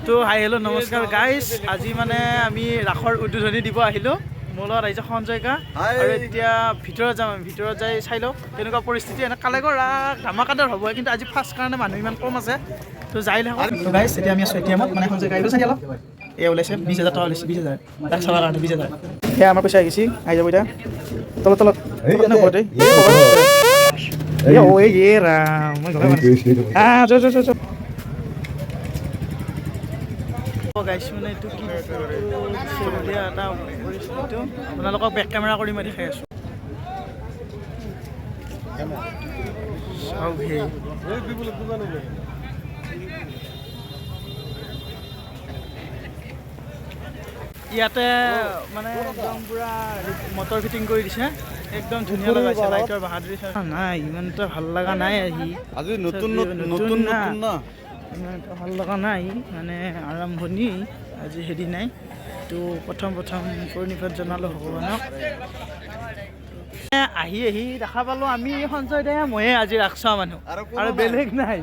তো hi hello' নমস্কাৰ guys, আজি মানে আমি ৰাসৰ উদ্বোধনী দিব আহিলোঁ। মোৰ লগত আহিছে সঞ্জয়কা আৰু এতিয়া ভিতৰত যাম। ভিতৰত যাই চাই লওঁ কেনেকুৱা পৰিস্থিতি। এনে কালেগৰ ৰাস ধামাকাদাৰ হ'ব, কিন্তু আজি ফাৰ্ষ্ট কাৰণে মানুহ ইমান কম আছে। তো যাই থাকক। তো গাইজ এতিয়া আমি আছোঁ এটিএমত, মানে সঞ্জয়কা আহিব চাগে অলপ। এয়া ওলাইছে 20,000 টকা ওলাইছে, 20,000 ৰাস চাবৰ কাৰণে 20,000। সেয়া আমাৰ পইচা আহিছে, আহি যাব এতিয়া। তলত তলত ঘৰতে ৰাম মই ঘৰ গাইছ মানে এইটো কি এটা পৰিস্থিতিটো আপোনালোকক বেক কেমেৰা কৰি মই দেখাই আছোঁ। ইয়াতে মানে একদম পুৰা মটৰ ফিটিং কৰি দিছে, একদম ধুনীয়া লগাইছে। লাইটৰ বাহাদুৰি নাই, ইমান এটা ভাল লগা নাই। আজি নতুন নতুন না ইমান এটা ভাল লগা নাই, মানে আৰম্ভণি আজি হেৰি নাই। তো প্ৰথম প্ৰণিপাত জনালোঁ ভগৱানক। আহি দেখা পালোঁ আমি সঞ্চয় দে ময়ে আজি ৰাস চোৱা মানুহ আৰু বেলেগ নাই।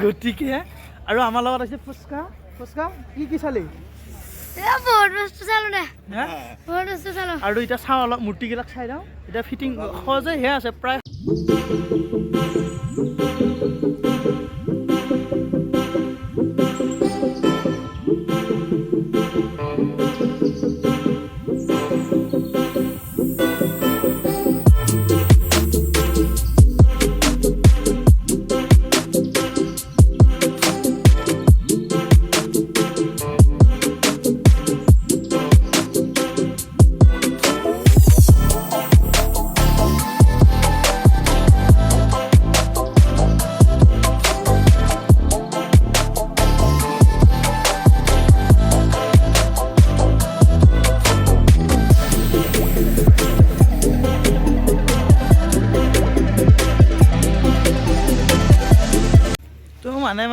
গতিকে আৰু আমাৰ লগত আছে ফুচকা। কি চালি? আৰু এতিয়া চাওঁ অলপ মূৰ্তিবিলাক চাই যাওঁ। এতিয়া ফিটিং সহজে সেয়া আছে প্ৰায়।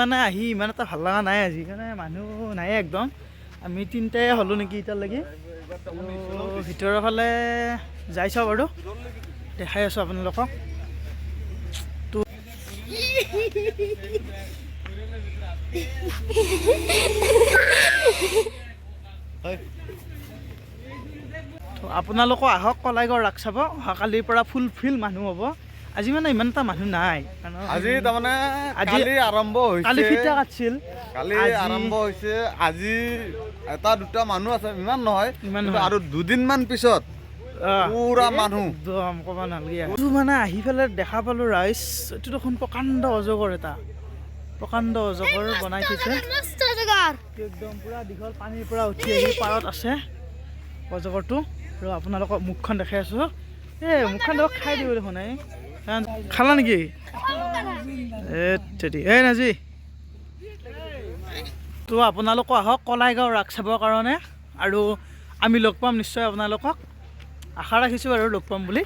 মানে আহি ইমান এটা ভাল লগা নাই আজি, কাৰণে মানুহ নাই একদম। আমি তিনিটাই হ'লোঁ নেকি এতিয়ালৈকে। ভিতৰৰ ফালে যাই চাওঁ বাৰু, দেখাই আছোঁ আপোনালোকক। তো আপোনালোকো আহক কলাইগাঁও ৰাস চাব। অহাকালিৰ পৰা ফুলফিল মানুহ হ'ব। আজি মানে ইমান এটা মানুহ নাই। আজি তাৰমানে কালি আৰম্ভ হৈছে, কালি ফিটা কাটছিল, কালি আৰম্ভ হৈছে। আজি এটা দুটা মানুহ আছে, ইমান নহয়। আৰু দুদিনমান পিছত পুৰা মানুহ একদম ক'ব নালাগে। এইটো মানে আহি পেলাই দেখা পালোঁ ৰাইজ, এইটো দেখোন প্ৰকাণ্ড অজগৰ এটা, প্ৰকাণ্ড অজগৰ বনাই থৈছে। একদম পুৰা দীঘল, পানীৰ পৰা উঠি আহি পাৰত আছে অজগৰটো। আৰু আপোনালোকক মুখখন দেখাই আছোঁ। এই মুখখন দেখোন খাই দিব দেখোন। খালা নেকি? এই নাজি। তো আপোনালোকো আহক কলাইগাঁও ৰাস চাবৰ কাৰণে, আৰু আমি লগ পাম নিশ্চয় আপোনালোকক। আশা ৰাখিছোঁ আৰু লগ পাম বুলি।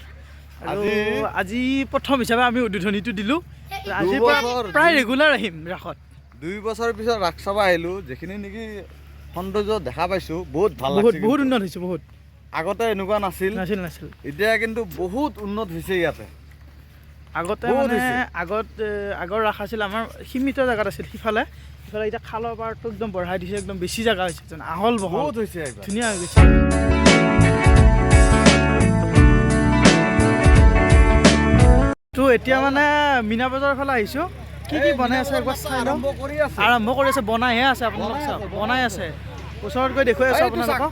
আৰু আজি প্ৰথম হিচাপে আমি উদ্বোধনীটো দিলোঁ। আজি প্ৰায় ৰেগুলাৰ আহিম ৰাসত। 2 বছৰ পিছত ৰাস চাব আহিলোঁ। যিখিনি নেকি সৌন্দৰ্য দেখা পাইছোঁ, বহুত ভাল লাগিছে। বহুত উন্নত হৈছে, বহুত। আগতে এনেকুৱা নাছিল। এতিয়া কিন্তু বহুত উন্নত হৈছে ইয়াতে। আগতে মানে আগৰ ৰাস আছিল আমাৰ সীমিত জেগাত আছিল, সিফালে এতিয়া খালৰ পাৰটো একদম বঢ়াই দিছে, একদম বেছি জেগা হৈছে, আহল বহল হৈছে, ধুনীয়া হৈ গৈছে। তো এতিয়া মানে মীনা বজাৰৰ ফালে আহিছোঁ। কি বনাই আছে একবাৰ চাই লওঁ। আৰম্ভ কৰি আছে, বনাইহে আছে। আপোনালোক চাওক, বনাই আছে। ওচৰত গৈ দেখুৱাই আছোঁ আপোনালোকক।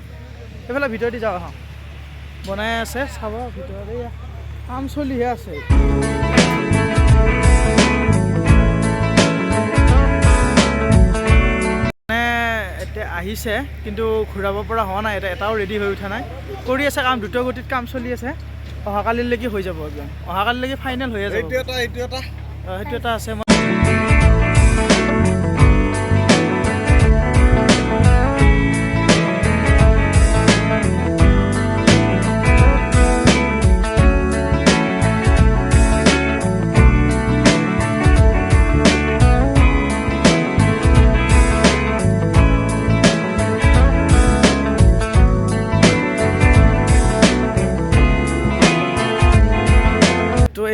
সেইফালে ভিতৰত দি যাওঁ, আহক। বনাই আছে, চাব ভিতৰতে কাম চলিহে আছে। মানে এতিয়া আহিছে, কিন্তু ঘূৰাব পৰা হোৱা নাই। এটাও ৰেডি হৈ উঠা নাই। কৰি আছে কাম, দ্ৰুত গতিত কাম চলি আছে। অহাকালিলৈকে হৈ যাব একদম। অহাকালিলৈকে ফাইনেল হৈ যাব। সেইটো এটা আছে।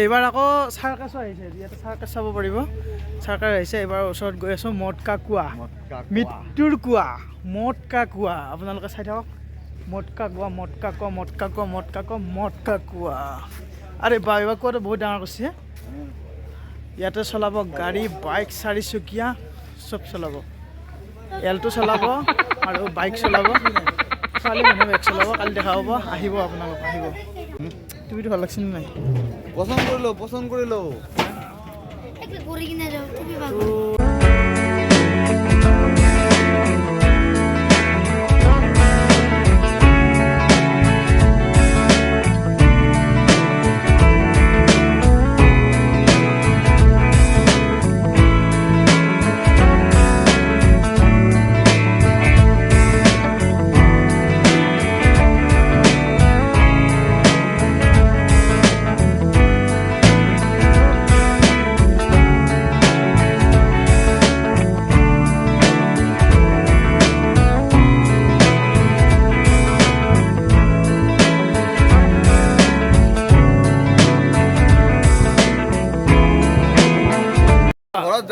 এইবাৰ আকৌ চাৰ্কাছো আহিছে, ইয়াতে চাৰ্কাছ চাব পাৰিব। চাৰ্কাছ আহিছে, এইবাৰ ওচৰত গৈ আছোঁ মটকা কুঁৱা, মৃত্যুৰ কুঁৱা, মটকা কুঁৱা। আপোনালোকে চাই থাকক, মটকা কুঁৱা, মটকা কুঁৱা, মটকা কুঁৱা, মটকা কুঁৱা, মটকা কুঁৱা। আৰে বা এইবাৰ কুঁৱাটো বহুত ডাঙৰ কৰিছে। ইয়াতে চলাব গাড়ী, বাইক, চাৰিচকীয়া চব চলাব। এলটো চলাব আৰু বাইক চলাব, ছোৱালী মানুহে বাইক চলাব। কালি দেখা পাব, আহিব আপোনালোক, আহিব। তুমিতো ভাল লাগছিল নাই? পচন্দ কৰি লওঁ।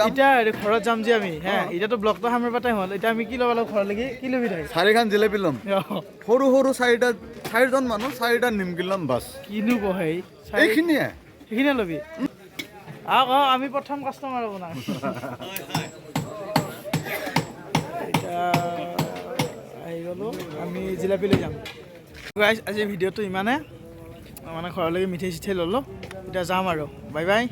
এতিয়া ঘৰত যাম যে আমি, এতিয়াতো ব্লগটো সামৰিব টাইম হ'ল। এতিয়া আমি কি ল'ব লাগিব ঘৰলৈকে? কি ল'বি তই? 4খন জিলেপি ল'ম, সৰু সৰু 4জন মানুহ 4টা নিমকি ল'ম বাছ। কিনো কয় এইখিনিয়ে, সেইখিনিয়ে ল'বি? আমি প্ৰথম কাষ্টমাৰ হ'ব না। এতিয়া আহি গ'লোঁ, আমি জিলাপি লৈ যাম। গাইজ, আজি ভিডিঅ'টো ইমানে, মানে ঘৰলৈকে মিঠাই চিঠাই ল'লোঁ। এতিয়া যাম আৰু, বাই বাই।